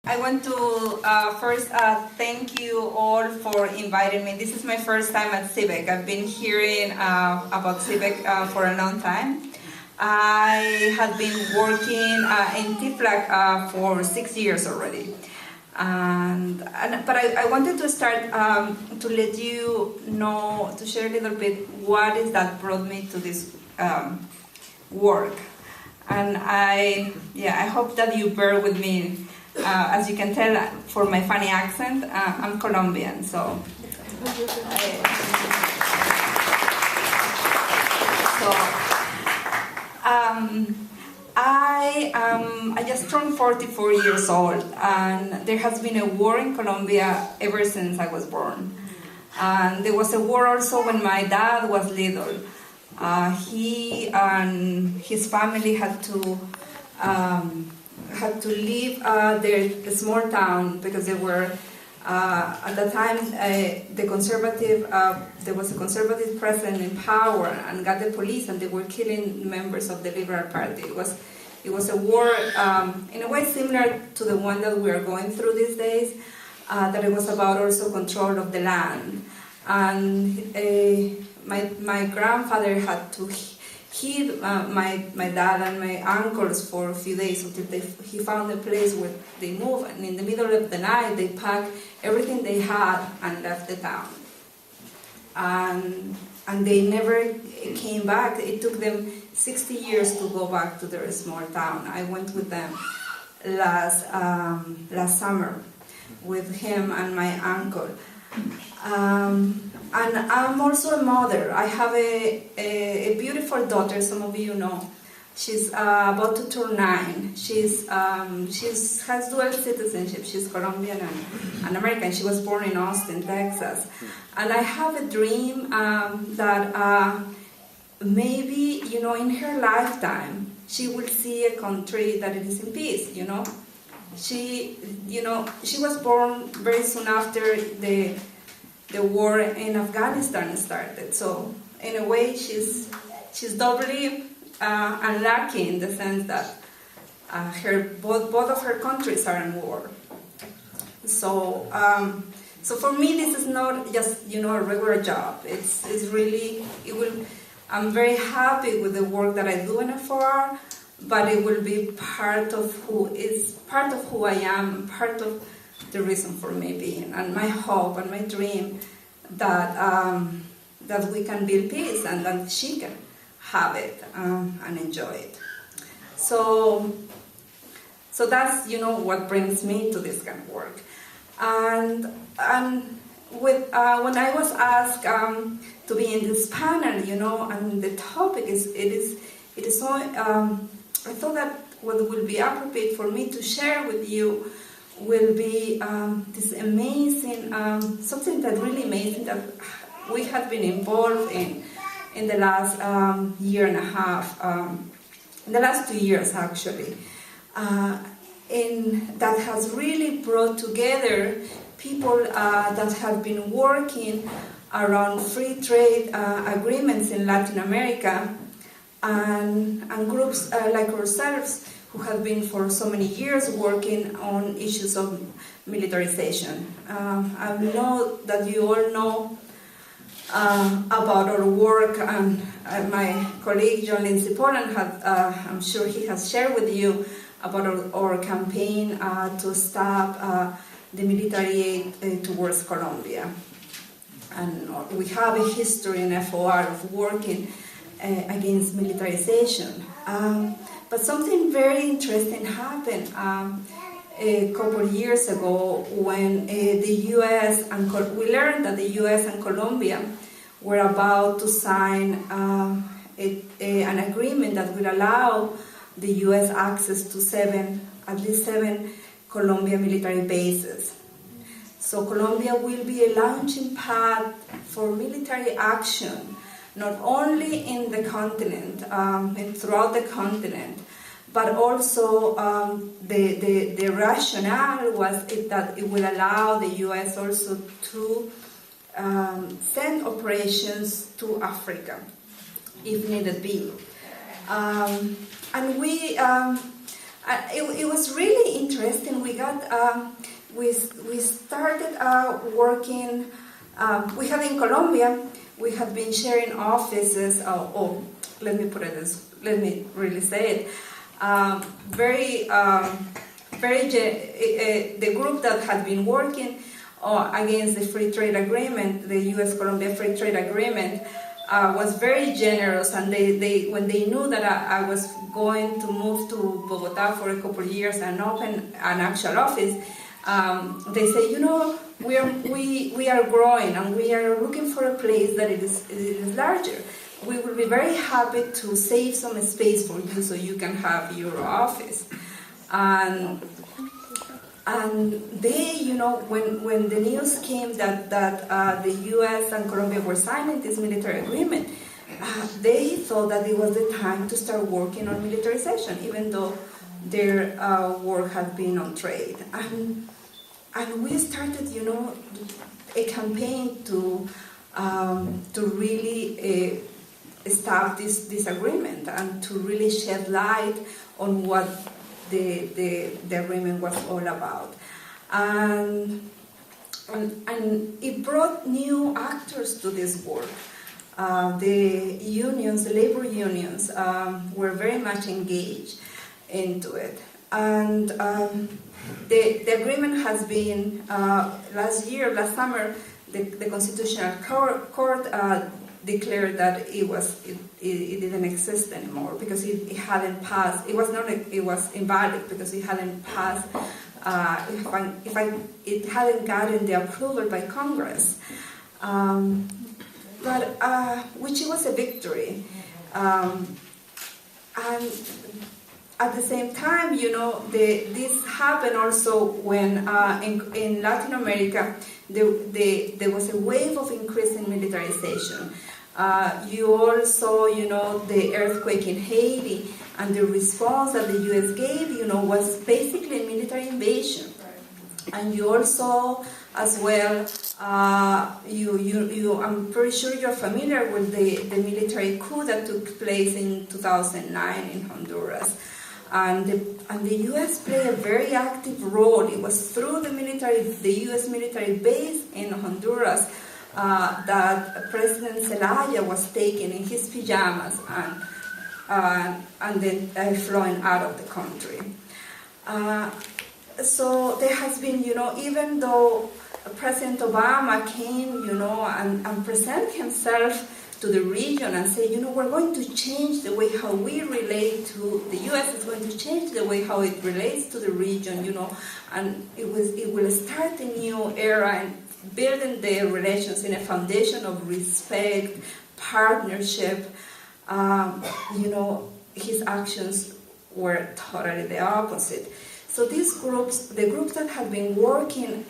I want to first thank you all for inviting me. This is my first time at Seabeck. I've been hearing about Seabeck for a long time. I have been working in TIFLAC for 6 years already. But I wanted to start to let you know, to share a little bit what is that brought me to this work. And I hope that you bear with me. As you can tell for my funny accent, I'm Colombian, so. I just turned 44 years old, and there has been a war in Colombia ever since I was born. And there was a war also when my dad was little. He and his family had to leave the small town because they were at the time there was a conservative president in power and got the police, and they were killing members of the Liberal Party. It was a war in a way similar to the one that we are going through these days. That it was about also control of the land, and my grandfather had to hid my dad and my uncles for a few days until he found a place where they moved. And in the middle of the night, they packed everything they had and left the town. And they never came back. It took them 60 years to go back to their small town. I went with them last summer with him and my uncle. And I'm also a mother. I have a beautiful daughter, some of you know. She's about to turn 9. She has dual citizenship. She's Colombian and American. She was born in Austin, Texas. And I have a dream that maybe, in her lifetime, she will see a country that is in peace, She was born very soon after the war in Afghanistan started. So in a way, she's doubly unlucky in the sense that both of her countries are in war. So for me, this is not just a regular job. It's really I'm very happy with the work that I do in FOR, but it will be part of who I am, part of the reason for me being, and my hope and my dream that we can build peace and that she can have it and enjoy it. So that's what brings me to this kind of work. And with when I was asked to be in this panel, and the topic it is so. I thought that what will be appropriate for me to share with you will be this amazing, something that really amazing that we have been involved in the last year and a half, in the last 2 years actually, that has really brought together people that have been working around free trade agreements in Latin America, and groups like ourselves who have been for so many years working on issues of militarization. I know that you all know about our work, and my colleague John Lindsay Poland I'm sure he has shared with you about our campaign to stop the military aid towards Colombia. And we have a history in FOR of working against militarization. But something very interesting happened a couple of years ago when the U.S. and we learned that the U.S. and Colombia were about to sign an agreement that will allow the U.S. access to at least seven Colombia military bases. So Colombia will be a launching pad for military action, not only in the continent, and throughout the continent, but also the rationale was that it will allow the U.S. also to send operations to Africa, if needed be. And It was really interesting. We started working. We have in Colombia. We have been sharing offices. Let me put it this. Let me really say it. The group that had been working against the free trade agreement, the U.S.-Colombia free trade agreement, was very generous, and when they knew that I was going to move to Bogota for a couple of years and open an actual office, they say, we are growing and we are looking for a place that it is larger. We will be very happy to save some space for you so you can have your office. And they, when the news came that the U.S. and Colombia were signing this military agreement, they thought that it was the time to start working on militarization, even though their work had been on trade. And we started, a campaign to really stop this agreement and to really shed light on what the agreement was all about. And it brought new actors to this work. The unions, the labor unions, were very much engaged into it. And the agreement has been, last summer, the Constitutional Court declared that it didn't exist anymore because it hadn't passed. It was invalid because it hadn't passed. It hadn't gotten the approval by Congress, which was a victory. And at the same time, this happened also when in Latin America there was a wave of increase in militarization. You all saw, the earthquake in Haiti, and the response that the U.S. gave, was basically a military invasion. And you all saw as well. I'm pretty sure you're familiar with the military coup that took place in 2009 in Honduras. And the U.S. played a very active role. It was through the U.S. military base in Honduras that President Zelaya was taken in his pajamas and then flying out of the country. So there has been, even though President Obama came, and presented himself to the region and say, we're going to change the way how we relate to the U.S. is going to change the way how it relates to the region, and it will start a new era and building the relations in a foundation of respect, partnership. His actions were totally the opposite. So these groups, the groups that have been working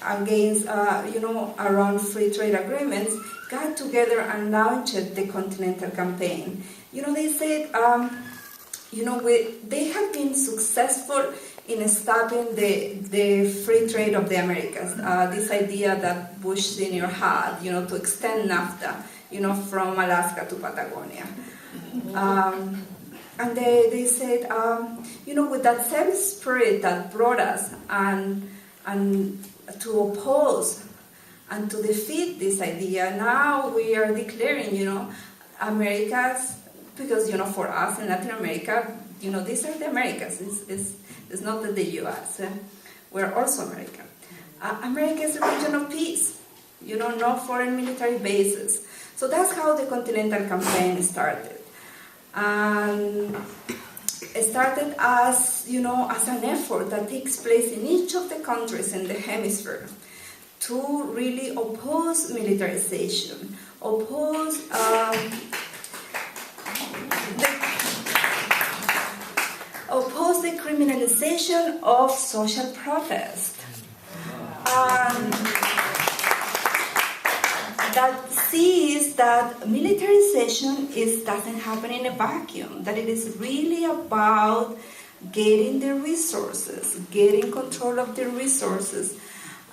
against, around free trade agreements, got together and launched the Continental Campaign. They said, they have been successful in stopping the free trade of the Americas. This idea that Bush Sr. had, to extend NAFTA, from Alaska to Patagonia. And they said, with that same spirit that brought us and to oppose and to defeat this idea, now we are declaring, Americas, because, for us in Latin America, these are the Americas. It's not the U.S. We're also America. America is a region of peace, no foreign military bases. So that's how the Continental Campaign started. And it started as, as an effort that takes place in each of the countries in the hemisphere to really oppose militarization, oppose the criminalization of social protest. That sees that militarization doesn't happen in a vacuum, that it is really about getting the resources, getting control of the resources,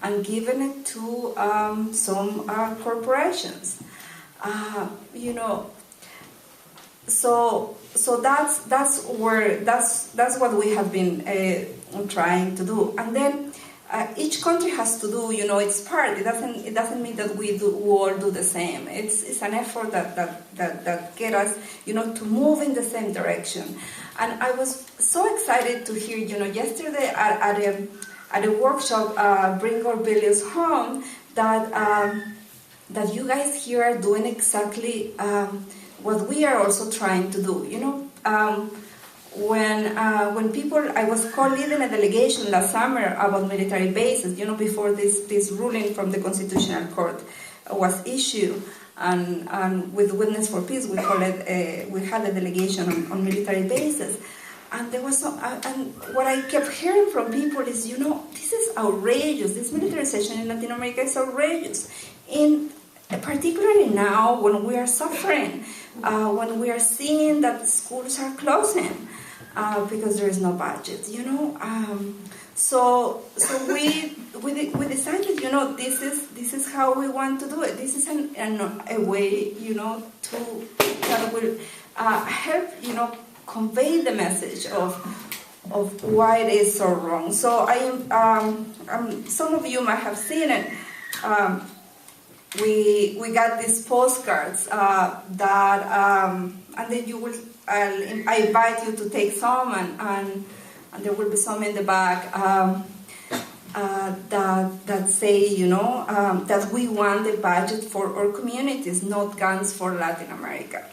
and giving it to some corporations. so that's what we have been trying to do. And then each country has to do, its part. It doesn't mean that we all do the same. It's an effort that get us, to move in the same direction. And I was so excited to hear, yesterday at a workshop, Bring Our Values Home, that you guys here are doing exactly what we are also trying to do. When people, I was co-leading a delegation last summer about military bases, before this ruling from the Constitutional Court was issued, and with Witness for Peace, we had a delegation on military bases. And there was and what I kept hearing from people is, this is outrageous. This militarization in Latin America is outrageous. Particularly now, when we are suffering, when we are seeing that schools are closing because there is no budget, So we decided, this is how we want to do it. This is a way, that will help, convey the message of why it is so wrong. So some of you might have seen it. We got these postcards and then you will. I invite you to take some, and there will be some in the back that say, that we want the budget for our communities, not guns for Latin America.